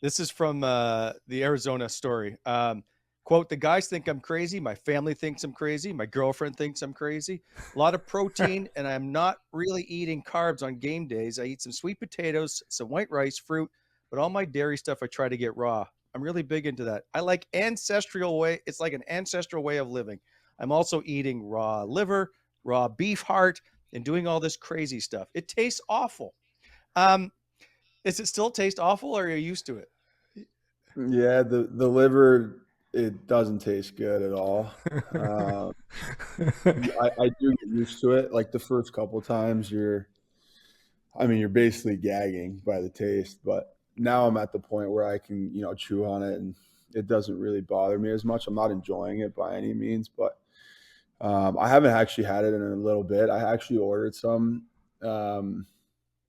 This is from the Arizona story. Quote, the guys think I'm crazy. My family thinks I'm crazy. My girlfriend thinks I'm crazy. A lot of protein, and I'm not really eating carbs on game days. I eat some sweet potatoes, some white rice, fruit, but all my dairy stuff I try to get raw. I'm really big into that. I like ancestral way. It's like an ancestral way of living. I'm also eating raw liver, raw beef heart, and doing all this crazy stuff. It tastes awful. Um, does it still taste awful, or are you used to it? Yeah, the liver, it doesn't taste good at all. Um, I do get used to it. Like the first couple times, I mean, you're basically gagging by the taste. But now I'm at the point where I can, chew on it, and it doesn't really bother me as much. I'm not enjoying it by any means, but I haven't actually had it in a little bit. I actually ordered some. Um,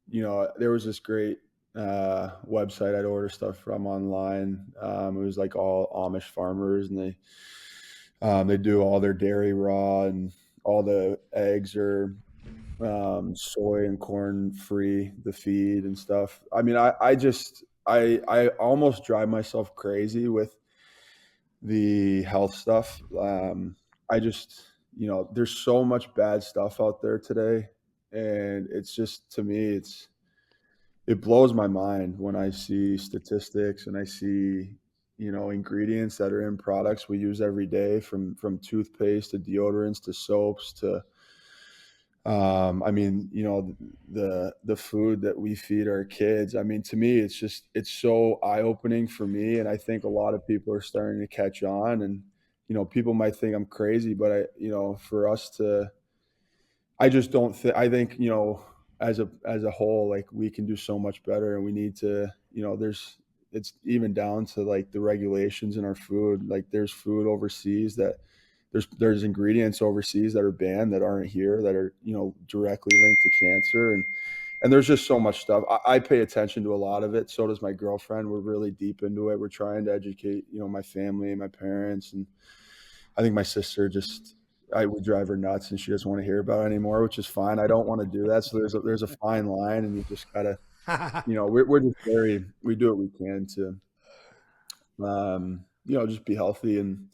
there was this great website I'd order stuff from online. It was like all Amish farmers, and they do all their dairy raw, and all the eggs are soy and corn free, the feed and stuff. I mean, I almost drive myself crazy with the health stuff. I just, there's so much bad stuff out there today, and it's just, to me, it blows my mind when I see statistics and I see, ingredients that are in products we use every day, from toothpaste to deodorants to soaps to, I mean, the food that we feed our kids. I mean, to me, it's so eye opening for me, and I think a lot of people are starting to catch on. And people might think I'm crazy, but for us to, I just don't think. I think as a whole, like we can do so much better, and we need to. It's even down to like the regulations in our food. Like there's food overseas that there's ingredients overseas that are banned that aren't here, that are directly linked to cancer, and there's just so much stuff. I pay attention to a lot of it. So does my girlfriend. We're really deep into it. We're trying to educate my family and my parents, and I think my sister just, I would drive her nuts, and she doesn't want to hear about it anymore, which is fine. I don't want to do that. So there's a fine line, and you just gotta, we're just we do what we can to, just be healthy and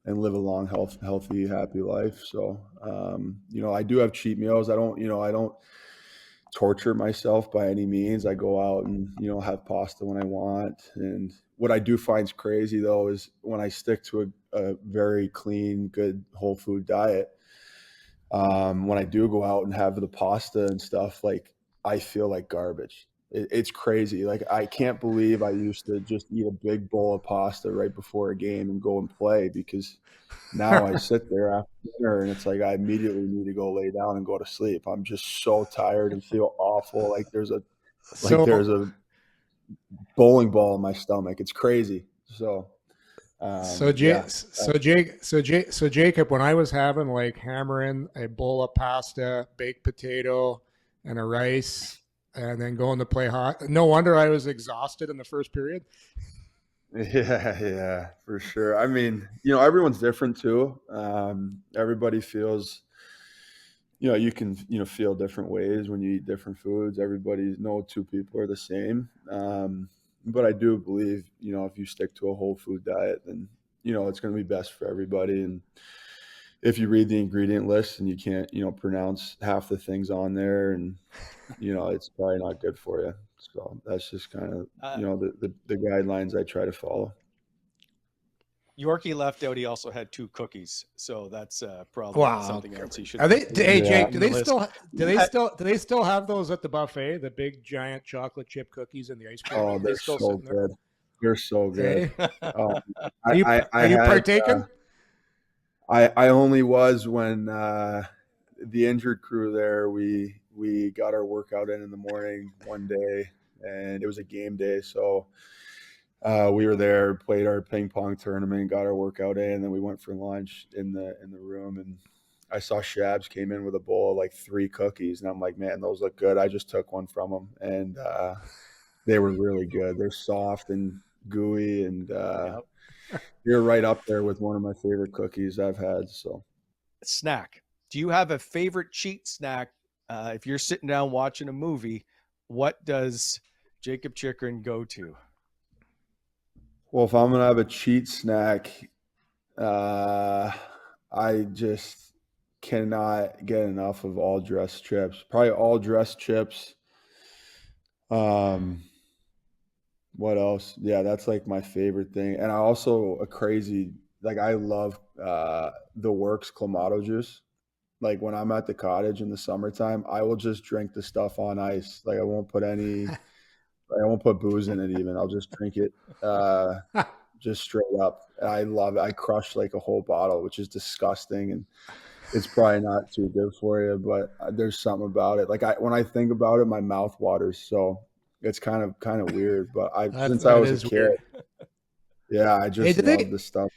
live a long, healthy, happy life. So, I do have cheat meals. I don't torture myself by any means. I go out and, have pasta when I want. And what I do find is crazy though, is when I stick to a very clean, good whole food diet, when I do go out and have the pasta and stuff, like I feel like garbage. It's crazy. Like I can't believe I used to just eat a big bowl of pasta right before a game and go and play, because now I sit there after dinner and it's like I immediately need to go lay down and go to sleep. I'm just so tired and feel awful. Like So there's a bowling ball in my stomach. It's crazy. So So yeah. Jacob, when I was having like hammering a bowl of pasta, baked potato, and a rice, and then going to play hot, no wonder I was exhausted in the first period. Yeah, yeah, for sure. I mean, everyone's different too. Everybody feels, you can, feel different ways when you eat different foods. Everybody, no two people are the same. But I do believe, if you stick to a whole food diet, then, it's going to be best for everybody. And if you read the ingredient list and you can't, pronounce half the things on there, and, it's probably not good for you. So that's just kind of, Uh, the guidelines I try to follow. Yorkie left out. He also had two cookies, so that's probably Wow. something else he should Are have they? included Hey, in the Yeah. Jake. Do in the they list. still? Do they still? Do they still have those at the buffet? The big giant chocolate chip cookies and the ice cream. Oh, Are they they're still so sitting there? good. They're so good. Hey, Um, are you I are you had, partaking? I only was when, the injured crew there, we got our workout in the morning one day, and it was a game day. So, we were there, played our ping pong tournament, got our workout in, and then we went for lunch in the room, and I saw Shabs came in with a bowl of like 3 cookies, and I'm like, "Man, those look good." I just took one from them, and, they were really good. They're soft and gooey, and, Yep. you're right up there with one of my favorite cookies I've had, so. Snack. Do you have a favorite cheat snack? If you're sitting down watching a movie, what does Jacob Chychrun go to? Well, if I'm gonna have a cheat snack, uh, I just cannot get enough of all dressed chips. Probably all dressed chips. Um, what else? Yeah, that's like my favorite thing. And I also a crazy like I love the Works Clamato juice. Like when I'm at the cottage in the summertime, I will just drink the stuff on ice. Like I won't put booze in it even. I'll just drink it just straight up. And I love it. I crushed like a whole bottle, which is disgusting and it's probably not too good for you, but there's something about it. Like when I think about it, my mouth waters. So it's kind of weird, but I since I That was a is kid, weird. yeah, I Hey, just did love they this stuff.